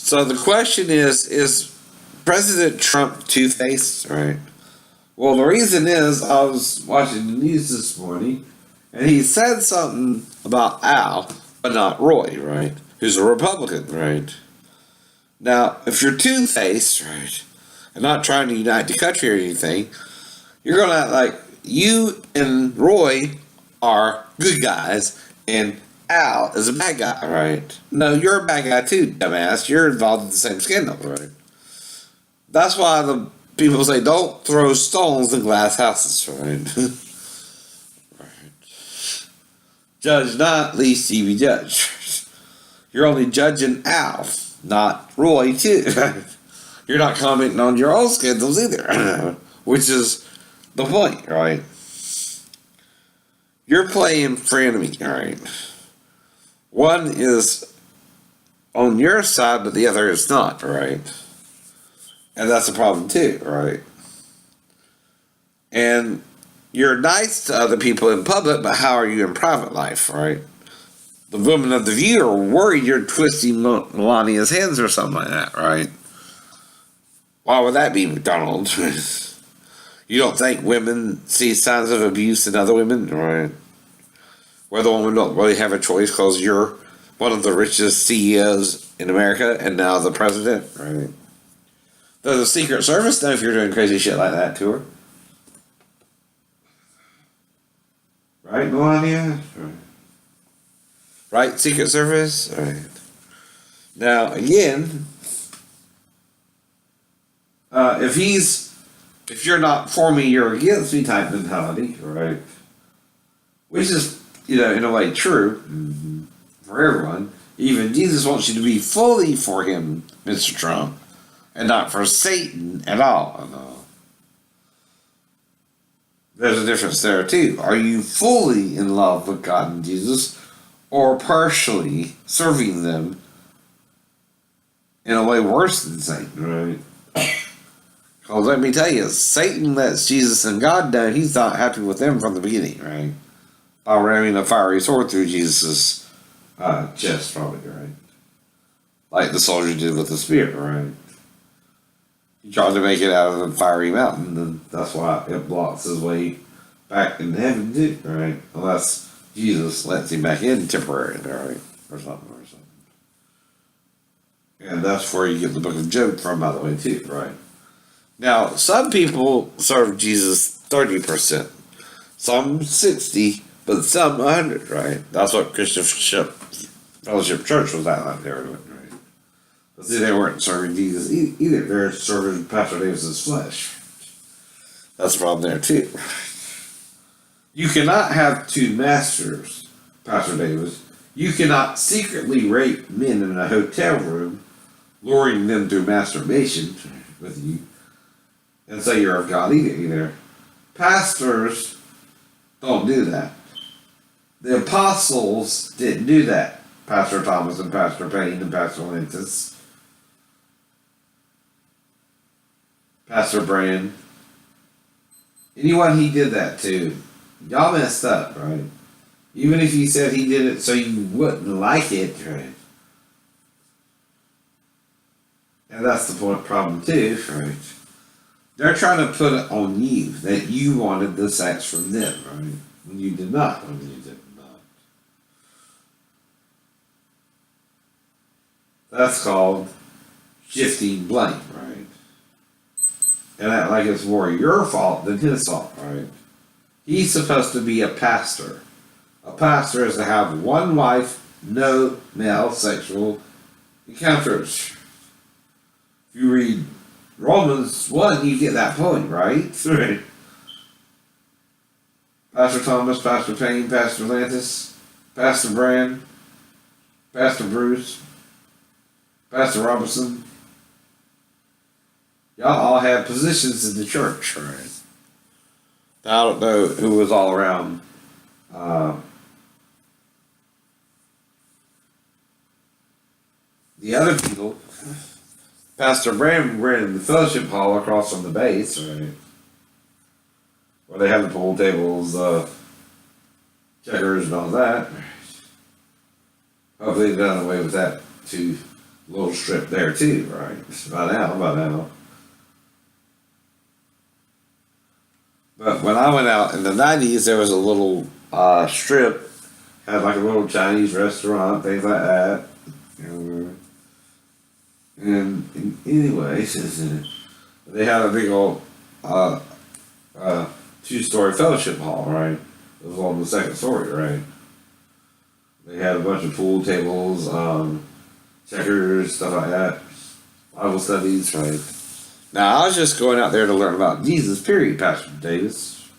So the question is President Trump two-faced, right? Well, the reason is I was watching the news this morning, and he said something about Al, but not Roy, right? Who's a Republican, right? Now, if you're two-faced, right, and not trying to unite the country or anything, you're going to act like you and Roy are good guys, and Al is a bad guy, right? No, you're a bad guy too, dumbass. You're involved in the same scandal, right? That's why the people say don't throw stones in glass houses, right? Right. Judge not, lest ye be judged. You're only judging Al, not Roy, too. You're not commenting on your own scandals either, which is the point, right? You're playing frenemy, right? One is on your side, but the other is not, right? And that's a problem too, right? And you're nice to other people in public, but how are you in private life, right? The women of the View are worried you're twisting Melania's hands or something like that, right? Why would that be, McDonald? You don't think women see signs of abuse in other women, right? Where the women don't really have a choice because you're one of the richest CEOs in America and now the president, right? Does the Secret Service know if you're doing crazy shit like that to her? Right, Melania? Right, Secret Service? Right. Now, again, if you're not for me, you're against me type mentality, right? Which is, in a way true for everyone. Even Jesus wants you to be fully for him, Mr. Trump, and not for Satan at all. There's a difference there too. Are you fully in love with God and Jesus, or partially serving them in a way worse than Satan, right? Because let me tell you, Satan lets Jesus and God know he's not happy with them from the beginning, right? By ramming a fiery sword through Jesus' chest, probably, right? Like the soldier did with the spear, right? He tried to make it out of the fiery mountain, and that's why it blocks his way back into heaven, too, right? Unless Jesus lets him back in temporarily, right? Or something. And that's where you get the book of Job from, by the way, too, right? Now, some people serve Jesus 30%, some 60%, but some 100%, right? That's what Christian Fellowship Church was out there doing, right? But see, they weren't serving Jesus either. They were serving Pastor Davis's flesh. That's the problem there, too. You cannot have two masters, Pastor Davis. You cannot secretly rape men in a hotel room, luring them through masturbation with you, and say you're of God either. Pastors don't do that. The apostles didn't do that. Pastor Thomas and Pastor Payne and Pastor Lentis. Pastor Brand. Anyone he did that to, y'all messed up, right? Even if he said he did it so you wouldn't like it, right? And that's the problem too, right? They're trying to put it on you that you wanted the sex from them, right? When you did not. That's called shifting blame, right? And act like it's more your fault than his fault, right? He's supposed to be a pastor. A pastor is to have one wife, no male sexual encounters. If you read Romans 1, you get that point, right? Right. Pastor Thomas, Pastor Payne, Pastor Lantis, Pastor Brand, Pastor Bruce, Pastor Robinson. Y'all all have positions in the church, right? I don't know who was all around. The other people, Pastor Brand ran the fellowship hall across from the base, right? Where they have the pool tables, checkers and all that. Hopefully they've done away with that too little strip there too, right? By now. But when I went out in the '90s, there was a little strip, had like a little Chinese restaurant, things like that. You know, and anyways, they had a big old uh, 2-story fellowship hall, right? It was on the second story, right? They had a bunch of pool tables, checkers, stuff like that, Bible studies, right? Now, I was just going out there to learn about Jesus, period, Pastor Davis.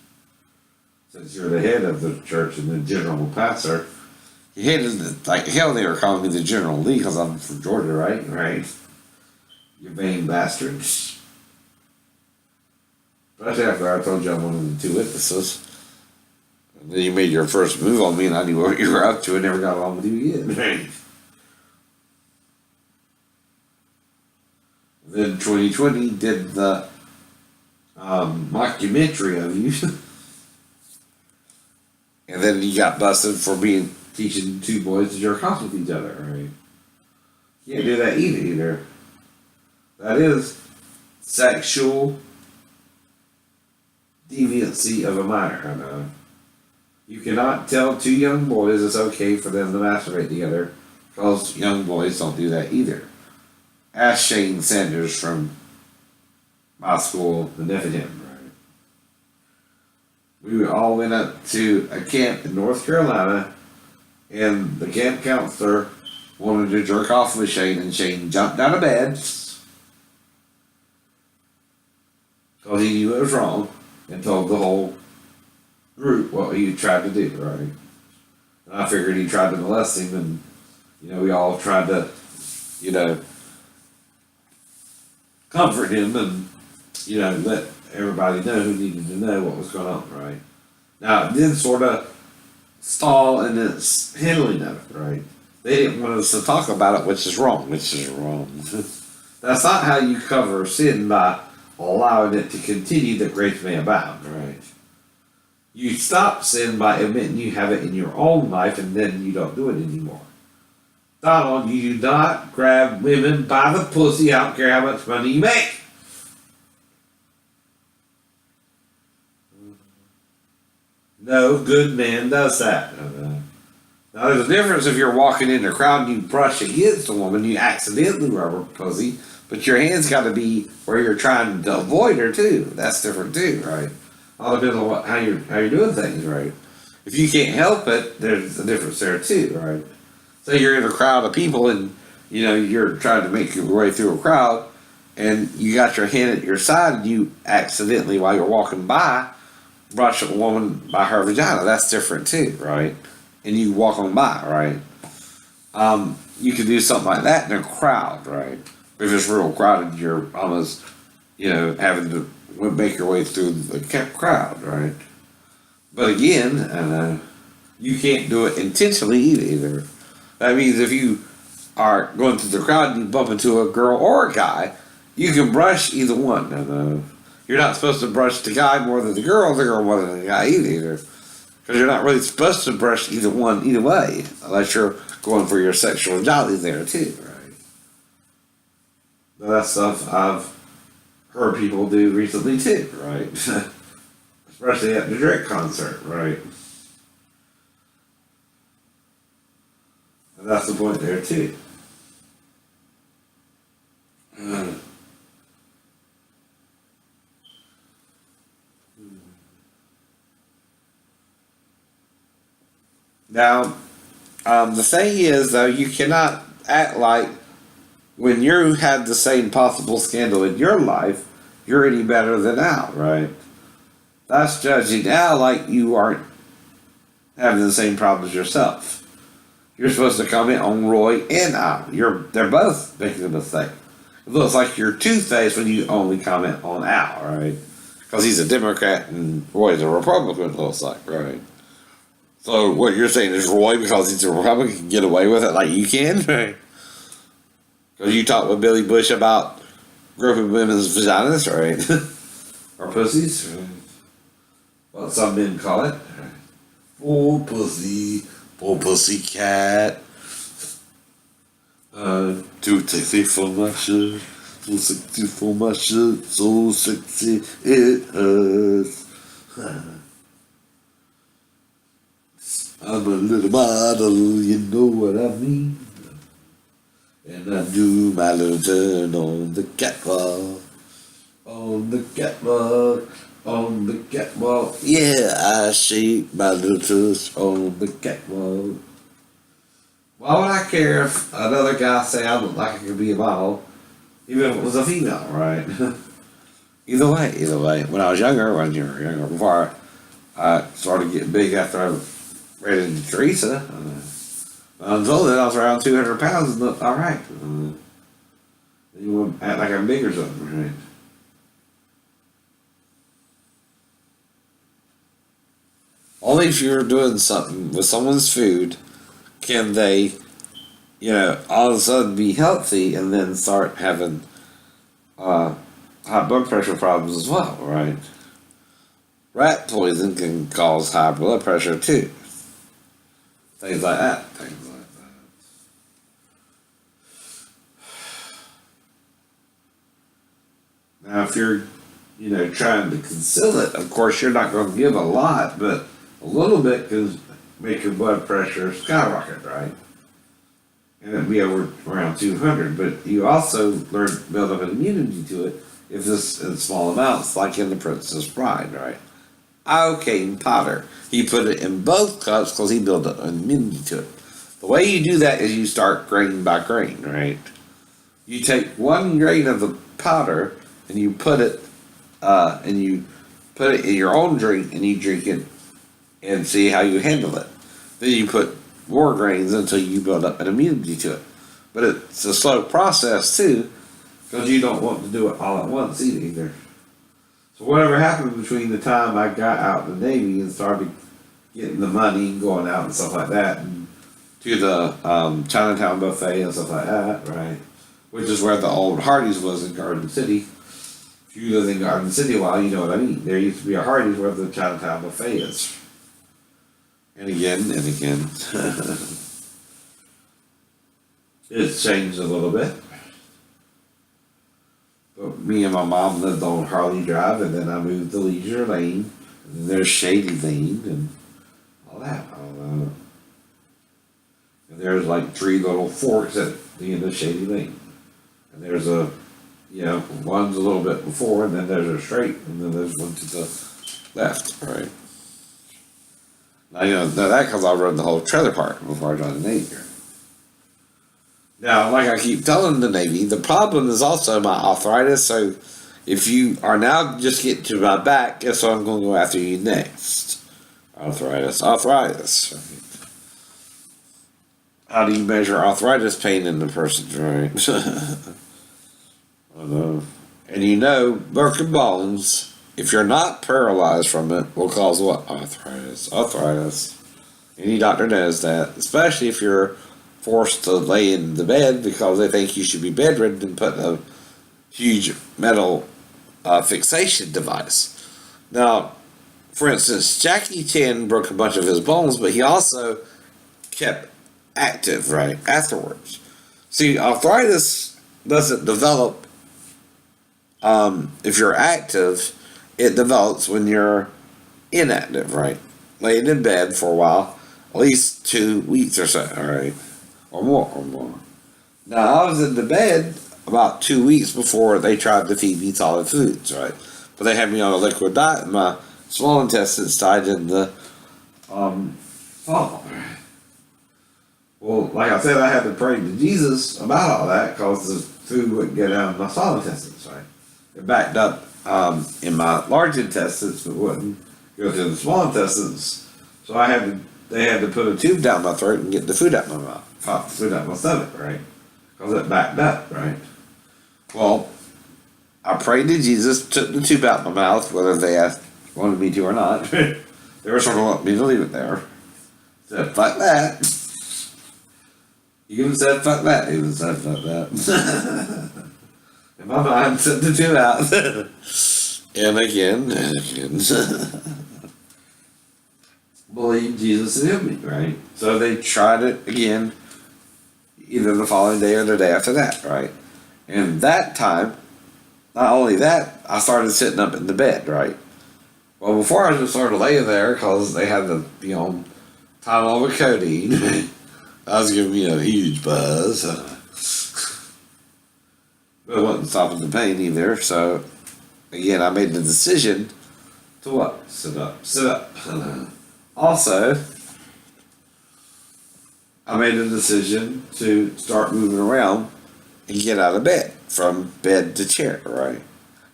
Since you're the head of the church and the general pastor, you hated like hell. They were calling me the General Lee because I'm from Georgia, right? Right? You vain bastards. Especially after I told you I'm one of the 2 witnesses. And then you made your first move on me and I knew what you were up to and never got along with you again. Right? Then 2020 did the mockumentary of you. And then you got busted for teaching 2 boys to jerk off with each other, right? You can't do that either. That is sexual deviancy of a minor, I know. You cannot tell 2 young boys it's okay for them to masturbate together, because young boys don't do that either. Ask Shane Sanders from my school, the Nephilim, right? We all went up to a camp in North Carolina, and the camp counselor wanted to jerk off with Shane, and Shane jumped out of bed because he knew it was wrong, and told the whole group what he tried to do, right? And I figured he tried to molest him, and, we all tried to, comfort him and, let everybody know who needed to know what was going on, right? Now, it did sort of stall in its handling of it, right? They didn't want us to talk about it, which is wrong. That's not how you cover sin, by allowing it to continue that grace may abound, right? You stop sin by admitting you have it in your own life, and then you don't do it anymore. Donald, you do not grab women by the pussy, I don't care how much money you make. No good man does that. Now, there's a difference if you're walking in a crowd and you brush against a woman, you accidentally rub her pussy, but your hand's got to be where you're trying to avoid her too. That's different too, right? All depends on how you're doing things, right? If you can't help it, there's a difference there too, right? So you're in a crowd of people and you're trying to make your way through a crowd, and you got your hand at your side, and you accidentally, while you're walking by, brush a woman by her vagina. That's different too, right? And you walk on by, right? You can do something like that in a crowd, right? If it's real crowded, you're almost, having to make your way through the crowd, right? But again, you can't do it intentionally either. That means if you are going through the crowd and you bump into a girl or a guy, you can brush either one. You're not supposed to brush the guy more than the girl more than the guy either. Because you're not really supposed to brush either one either way, unless you're going for your sexual jolly there too, right? But that's stuff I've heard people do recently too, right? Especially at the Drake concert, right? And that's the point there too. Now, the thing is, though, you cannot act like when you had the same possible scandal in your life, you're any better than Al, right? That's judging Al like you aren't having the same problems yourself. You're supposed to comment on Roy and Al. They're both making a mistake. It looks like you're two-faced when you only comment on Al, right? Because he's a Democrat and Roy's a Republican, it looks like, right? So what you're saying is Roy, because he's a Republican, can get away with it like you can, right? Because you talked with Billy Bush about groping women's vaginas, right? Or pussies, right? What some men call it. Poor pussy, poor pussy cat. Too sexy for my shirt. So sexy for my shirt. So sexy it hurts. I'm a little model, you know what I mean. And I do my little turn on the catwalk. On the catwalk. On the catwalk. Yeah, I shake my little tush on the catwalk. Why would I care if another guy say I look like I could be a model, even if it was a female, right? Either way. When I was younger, before I started getting big after I ran into Teresa, until then I was around 200 pounds and looked alright. You want to act like I'm big or something, right? Only if you're doing something with someone's food can they, all of a sudden be healthy and then start having high blood pressure problems as well, right? Rat poison can cause high blood pressure too. Things like that. Now, if you're, trying to conceal it, of course, you're not going to give a lot, but a little bit can make your blood pressure skyrocket, right? And it'd be over around 200, but you also learn to build up an immunity to it if it's in small amounts, like in The Princess Bride, right? Okay, Potter, he put it in both cups because he built up an immunity to it. The way you do that is you start grain by grain, right? You take 1 grain of the powder and you put it in your own drink and you drink it and see how you handle it. Then you put more grains until you build up an immunity to it. But it's a slow process too, because you don't want to do it all at once either. So whatever happened between the time I got out of the Navy and started getting the money and going out and stuff like that, and to the Chinatown buffet and stuff like that, right? Which is where the old Hardee's was in Garden City. If you lived in Garden City a while, you know what I mean. There used to be a Hardee's where the Chinatown buffet is. And again, it's changed a little bit. But me and my mom lived on Harley Drive, and then I moved to Leisure Lane, and then there's Shady Lane, and all that. And there's like 3 little forks at the end of Shady Lane. And there's one's a little bit before, and then there's a straight, and then there's one to the left, right? Now, know that because I rode the whole trailer park before I joined the Navy. Now, like I keep telling the Navy, the problem is also my arthritis, so if you are now just getting to my back, guess what I'm going to go after you next? Arthritis. Right? How do you measure arthritis pain in the person, right? I don't know. And broken bones, if you're not paralyzed from it, will cause what? Arthritis. Any doctor knows that, especially if you're forced to lay in the bed because they think you should be bedridden and put a huge metal fixation device. Now, for instance, Jackie Chan broke a bunch of his bones, but he also kept active, right, afterwards. See, arthritis doesn't develop if you're active. It develops when you're inactive, right? Laying in bed for a while, at least 2 weeks or so, all right? Or more. Now, I was in the bed about 2 weeks before they tried to feed me solid foods, right? But they had me on a liquid diet, and my small intestines died in the fall. Well, like I said, I had to pray to Jesus about all that because the food wouldn't get down in my small intestines, right? It backed up in my large intestines, but wouldn't go to the small intestines. So they had to put a tube down my throat and get the food out my mouth, food out my stomach, right? Because it backed up, right? Well, I prayed to Jesus, took the tube out my mouth, whether they wanted me to or not. They were sort of wanting me to leave it there. Said, fuck that. You even said, fuck that. Even said, fuck that. In my mind, took the tube out. And again. Believe Jesus healed me, right? So they tried it again. either the following day or the day after that, right? And that time, not only that, I started sitting up in the bed, right? Well, before I just sort of lay there because they had to be on Tylenol with codeine. That was giving me a huge buzz. But it wasn't stopping the pain either. So, again, I made the decision to what? Sit up. Sit up. Also, I made a decision to start moving around and get out of bed, from bed to chair, right?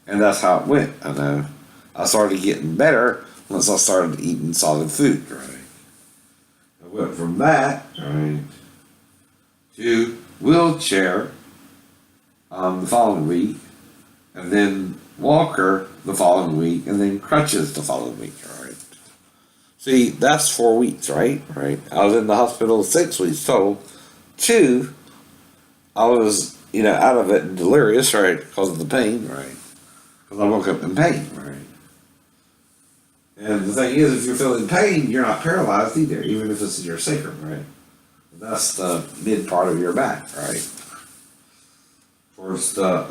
And that's how it went. I know. I started getting better once I started eating solid food, right? I went from that, right, to wheelchair the following week, and then walker the following week, and then crutches the following week, right? See, that's 4 weeks, right? Right. I was in the hospital 6 weeks total. 2, I was, out of it and delirious, right, because of the pain, right? Because I woke up in pain, right? And the thing is, if you're feeling pain, you're not paralyzed either, even if it's in your sacrum, right? That's the mid part of your back, right? Towards the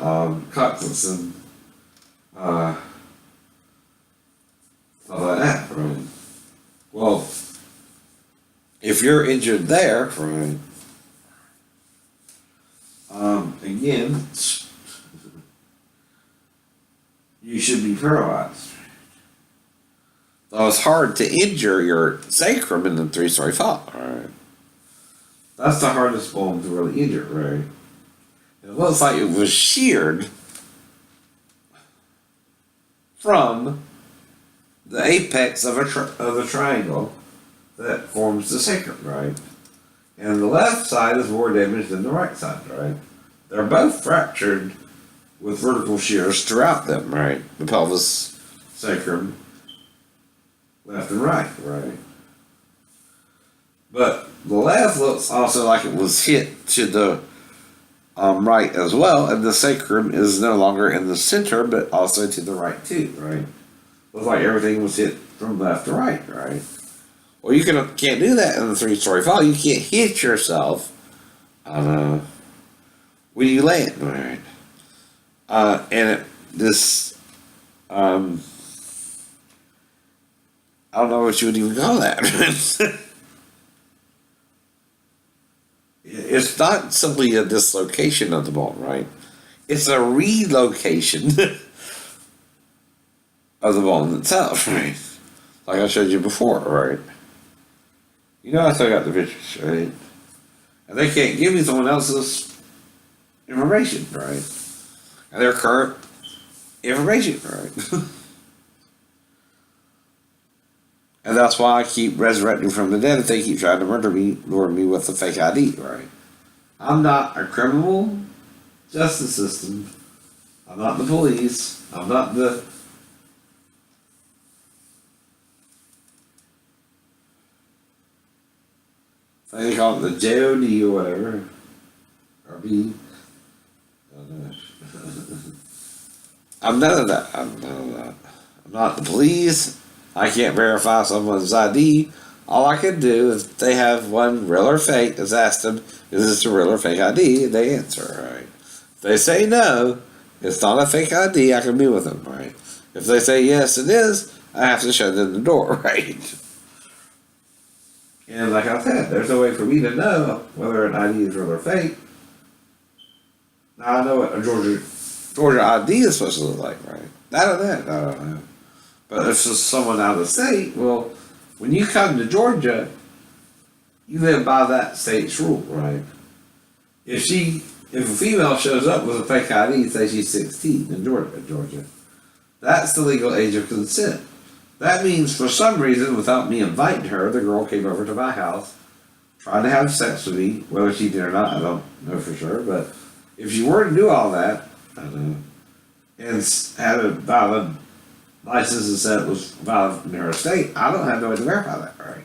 coccyx and stuff like that, right? Well, if you're injured there, right? Again, you should be paralyzed. So it's hard to injure your sacrum in the 3-story fall, right? That's the hardest bone to really injure, right? It looks like it was sheared from the apex of the triangle that forms the sacrum, right? And the left side is more damaged than the right side, right? They're both fractured with vertical shears throughout them, right? The pelvis, sacrum, left and right, right? But the left looks also like it was hit to the right as well, and the sacrum is no longer in the center, but also to the right too, right? Looks like everything was hit from left to right, right? Well, you can't do that in the 3-story fall. You can't hit yourself when you land, right? I don't know what you would even call that. It's not simply a dislocation of the bone, right? It's a relocation of the bone itself, right? Like I showed you before, right? I still got the pictures, right? And they can't give me someone else's information, right? And their current information, right? And that's why I keep resurrecting from the dead if they keep trying to murder me, lure me with a fake ID, right? I'm not a criminal justice system. I'm not the police. I'm not the... They call it the JOD or whatever. Or B. I don't know. I'm none of that. I'm not the police. I can't verify someone's ID. All I can do is if they have one real or fake, is ask them, is this a real or fake ID? And they answer, right? If they say no, it's not a fake ID, I can be with them, right? If they say yes, it is, I have to show them the door, right? And like I said, there's no way for me to know whether an ID is real or fake. Now I know what a Georgia ID is supposed to look like, right? I don't know. But if it's someone out of the state, well, when you come to Georgia, you live by that state's rule, right? If a female shows up with a fake ID, say she's 16 in Georgia, that's the legal age of consent. That means for some reason, without me inviting her, the girl came over to my house, tried to have sex with me, whether she did or not, I don't know for sure, but if she were to do all that, I don't know, and had a valid license and said it was valid in her state, I don't have no way to verify that, right?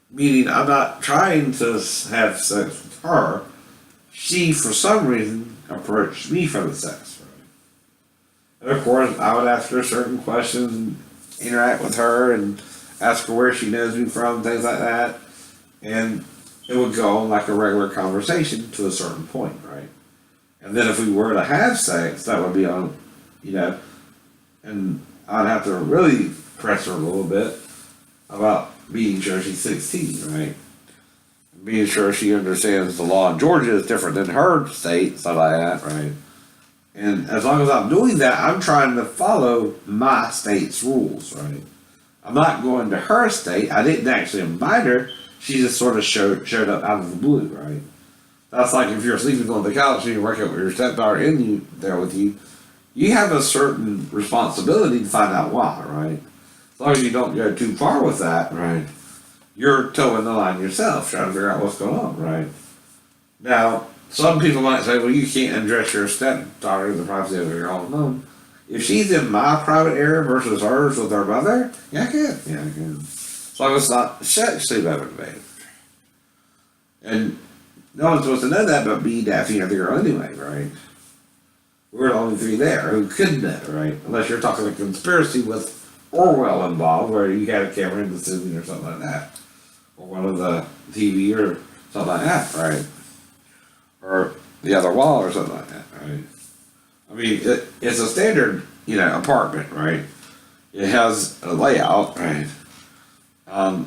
Meaning I'm not trying to have sex with her. She, for some reason, approached me for the sex, right? And of course, I would ask her certain questions, interact with her, and ask her where she knows me from, things like that. And it would go on like a regular conversation to a certain point, right? And then if we were to have sex, that would be on, you know, and I'd have to really press her a little bit about being sure she's 16, right? Being sure she understands the law in Georgia is different than her state, stuff like that, right? And as long as I'm doing that, I'm trying to follow my state's rules, right? I'm not going to her state. I didn't actually invite her. She just sort of showed up out of the blue, right? That's like if you're sleeping on the couch and you're working with your stepdaughter in you there with you, you have a certain responsibility to find out why, right? As long as you don't go too far with that, right? You're towing the line yourself, trying to figure out what's going on, right? Now, some people might say, well, you can't undress your stepdaughter in the privacy of your own home. If she's in my private area versus hers with her mother, yeah, I can. Yeah, I can. As long as it's not sexually motivated. And no one's supposed to know that but me, Daphne, or the girl anyway, right? We're the only three there who could know, right? Unless you're talking a conspiracy with Orwell involved, where you had a camera in the ceiling or something like that. Or one of the TV or something like that, right? Or the other wall or something like that, right? I mean, it's a standard, apartment, right? It has a layout, right?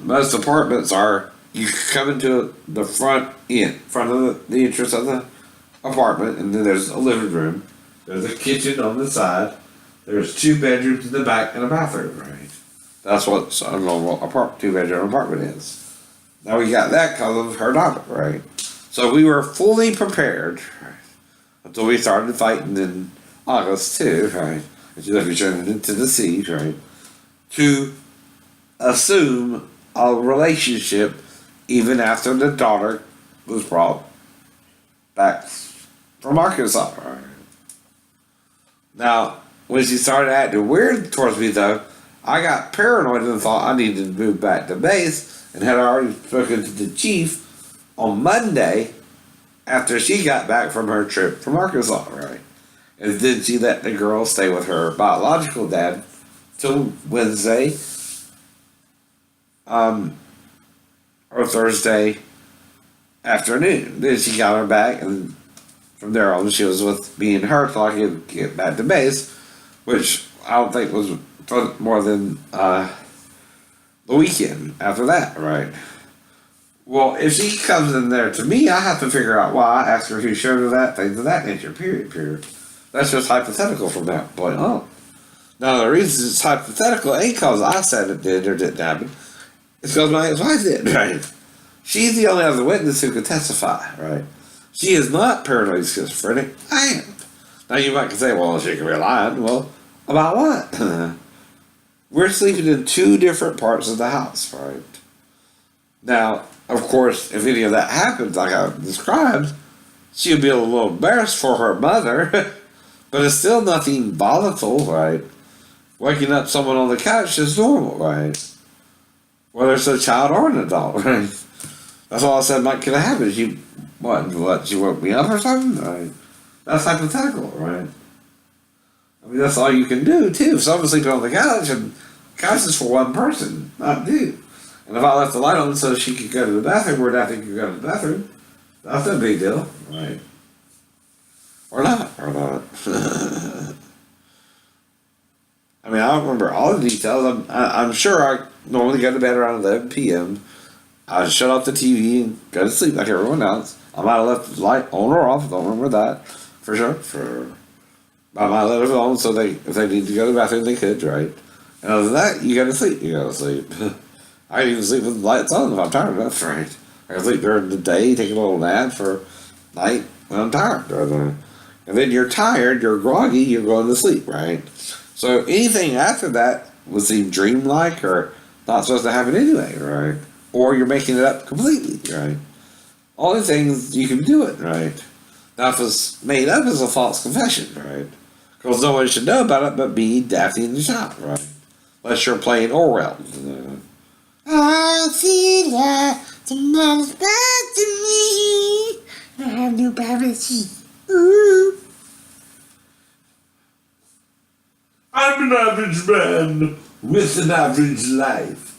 Most apartments are, you come into the front of the entrance of the apartment, and then there's a living room, there's a kitchen on the side, there's 2 bedrooms in the back and a bathroom, right? That's what a normal 2-bedroom apartment is. Now we got that because of her daughter, right? So we were fully prepared, right, until we started fighting in August too, right? As you look into the sea, right? To assume a relationship even after the daughter was brought back from Arkansas, right? Now, when she started acting weird towards me though, I got paranoid and thought I needed to move back to base, and had already spoken to the chief on Monday after she got back from her trip from Arkansas, right? And then she let the girl stay with her biological dad till Wednesday, or Thursday afternoon. Then she got her back, and from there on she was with me and her till I could get back to base, which I don't think was for more than the weekend after that, right? Well, if she comes in there to me, I have to figure out why, ask her who showed her that, things of that nature, period. That's just hypothetical from that point on. Now, the reason it's hypothetical ain't because I said it did or didn't happen. It's because my ex-wife did, right? She's the only other witness who could testify, right? She is not paranoid schizophrenic. I am. Now, you might say, well, she could be lying. Well, about what? We're sleeping in 2 different parts of the house, right? Now, of course, if any of that happens, like I described, she'll be a little embarrassed for her mother, but it's still nothing volatile, right? Waking up someone on the couch is normal, right? Whether it's a child or an adult, right? That's all I said might could happen. She woke me up or something? Right? That's hypothetical, right? I mean, that's all you can do, too. If someone's sleeping on the couch, and the couch is for one person, not 2. And if I left the light on so she could go to the bathroom, where Daphne could go to the bathroom, that's no big deal, right? Or not. I mean, I don't remember all the details. I'm sure I normally go to bed around 11 p.m. I shut off the TV and go to sleep like everyone else. I might have left the light on or off. Don't remember that for sure. I might have left it on so if they need to go to the bathroom, they could, right? And other than that, you go to sleep. I can even sleep with the lights on if I'm tired enough, right? I can sleep during the day, take a little nap for night when I'm tired. And then you're tired, you're groggy, you're going to sleep, right? So anything after that would seem dreamlike or not supposed to happen anyway, right? Or you're making it up completely, right? All the things you can do it, right? Now if it's made up as a false confession, right? Because no one should know about it but me, Daphne, and the child, right? Unless you're playing Orwell. I see that the man is back to me. I have no privacy. Ooh. I'm an average man with an average life.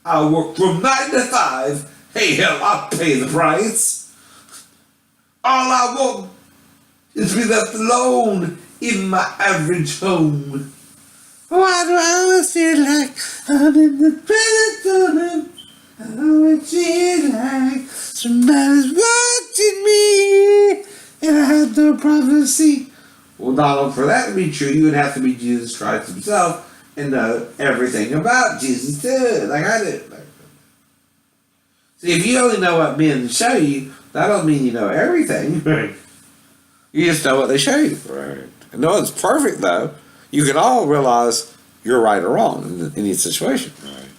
I work from 9 to 5 Hey, hell, I'll pay the price. All I want is to be left alone in my average home. Why do I always feel like I'm in the present moment? I always feel like somebody's watching me, and I have no prophecy. Well, Donald, for that to be true, you would have to be Jesus Christ himself and know everything about Jesus too, like I do. See, if you only know what men show you, that don't mean you know everything. Right. You just know what they show you. Right. And no one's perfect, though. You can all realize you're right or wrong in any situation. Right.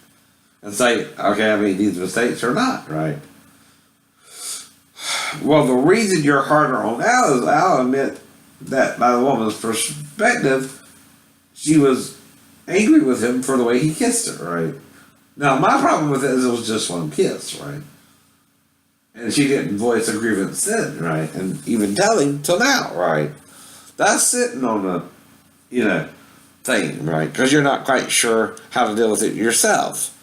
And say, okay, I made these mistakes or not. Right. Well, the reason you're harder on Al is I'll admit that by the woman's perspective, she was angry with him for the way he kissed her. Right. Now, my problem with it is it was just one kiss, right? And she didn't voice a grievance then, right? And even tell him till now, right? That's sitting on a, thing, right? Because you're not quite sure how to deal with it yourself.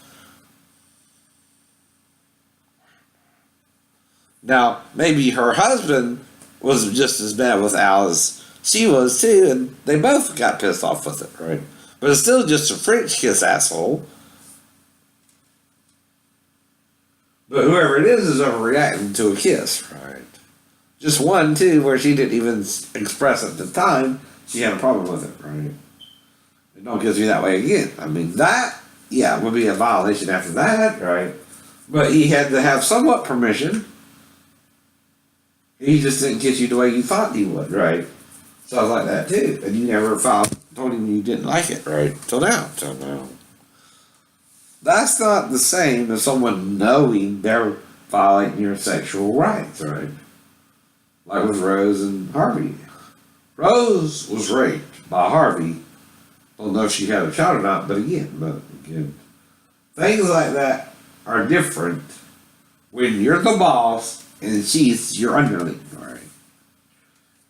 Now, maybe her husband was just as bad with Al as she was too, and they both got pissed off with it, right? But it's still just a French kiss, asshole. But whoever it is overreacting to a kiss, right? Just one, too, where she didn't even express at the time she had a problem with it, right? And don't kiss me that way again. I mean, that, would be a violation after that, right? But he had to have somewhat permission. He just didn't kiss you the way you thought he would, right? So I was like that, too. And you never told him you didn't like it, right? Till now. That's not the same as someone knowing they're violating your sexual rights, right? Like with Rose and Harvey. Rose was raped by Harvey. Don't know if she had a child or not, but again, things like that are different when you're the boss and she's your underling, right?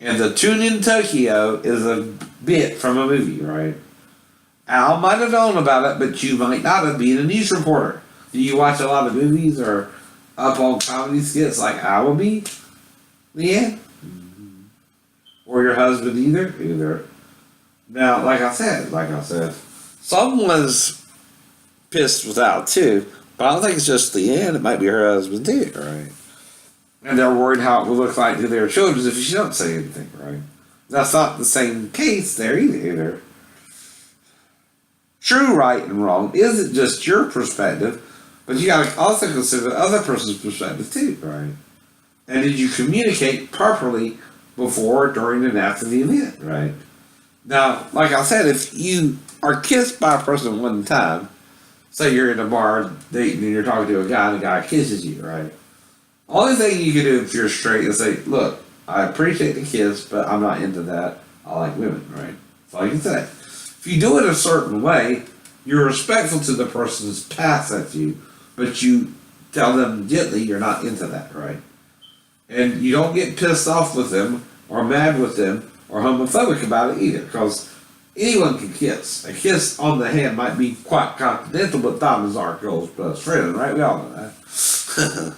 And the Tune in Tokyo is a bit from a movie, right? Al might have known about it, but you might not have been a news reporter. Do you watch a lot of movies or up on comedy skits like I will be? Yeah. Or your husband either. Now, like I said, someone's pissed with Al too, but I don't think it's just Leanne. It might be her husband too, right? And they're worried how it will look like to their children if she don't say anything, right? That's not the same case there either. True right and wrong isn't just your perspective, but you got to also consider the other person's perspective too, right? And did you communicate properly before, during, and after the event, right? Now, like I said, if you are kissed by a person one time, say you're in a bar dating and you're talking to a guy and the guy kisses you, right? Only thing you can do if you're straight is say, look, I appreciate the kiss, but I'm not into that. I like women, right? That's all you can say. If you do it a certain way, you're respectful to the person's path at you, but you tell them gently you're not into that, right? And you don't get pissed off with them, or mad with them, or homophobic about it either, because anyone can kiss. A kiss on the hand might be quite confidential, but diamonds aren't girls' best friend, right? We all know that.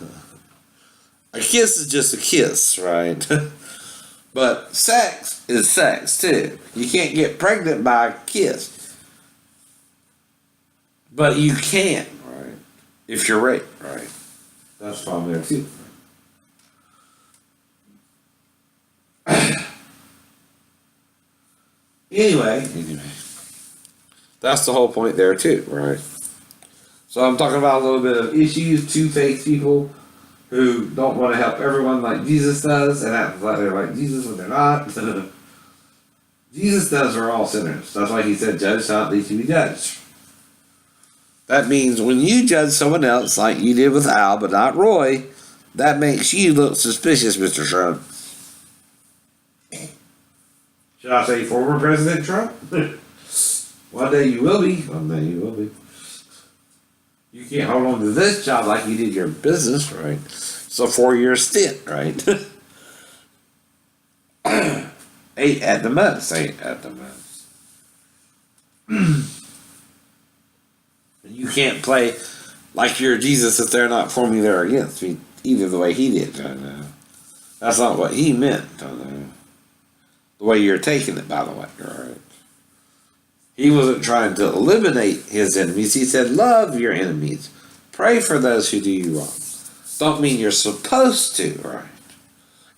A kiss is just a kiss, right? But sex is sex, too. You can't get pregnant by a kiss. But you can, right? If you're raped, right? That's a problem there, too. Anyway, that's the whole point there, too, right? So I'm talking about a little bit of issues, two-faced people who don't want to help everyone like Jesus does, and act like they're like Jesus when they're not. Jesus does, we're all sinners. That's why he said, judge not, lest you be judged. That means when you judge someone else like you did with Al, but not Roy, that makes you look suspicious, Mr. Trump. Should I say former President Trump? One day you will be. One day you will be. You can't hold on to this job like you did your business, right? It's a 4-year stint, right? 8 at the most. 8 at the most. You can't play like you're Jesus if they're not for me, they're against me. Either the way he did. That's not what he meant. The way you're taking it, by the way. Right? He wasn't trying to eliminate his enemies. He said, love your enemies. Pray for those who do you wrong. Don't mean you're supposed to, right?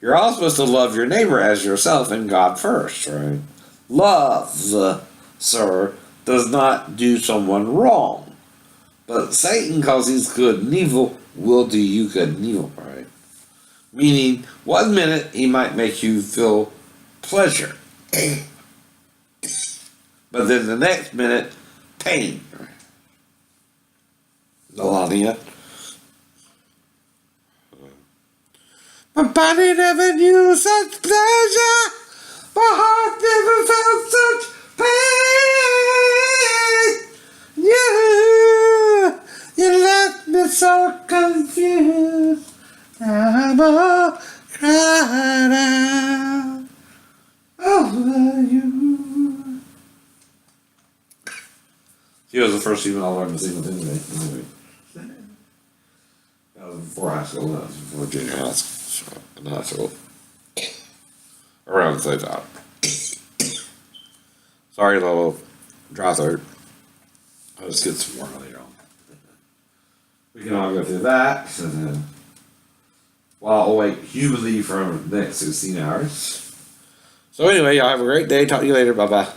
You're all supposed to love your neighbor as yourself and God first, right? Love, sir, does not do someone wrong. But Satan, because he's good and evil, will do you good and evil, right? Meaning, 1 minute he might make you feel pleasure. But then the next minute, pain. Melania. My body never knew such pleasure. My heart never felt such pain. You left me so confused. I'm all cried out over you. She was the first female I learned to sing with anyway. That was before high school. That was before junior high school. In high school. Around the same time. Sorry, little dry throat. I'll just get some more later on. We can all go through that. And then, while I'll wait humanly for the next 16 hours. So anyway, y'all have a great day. Talk to you later. Bye-bye.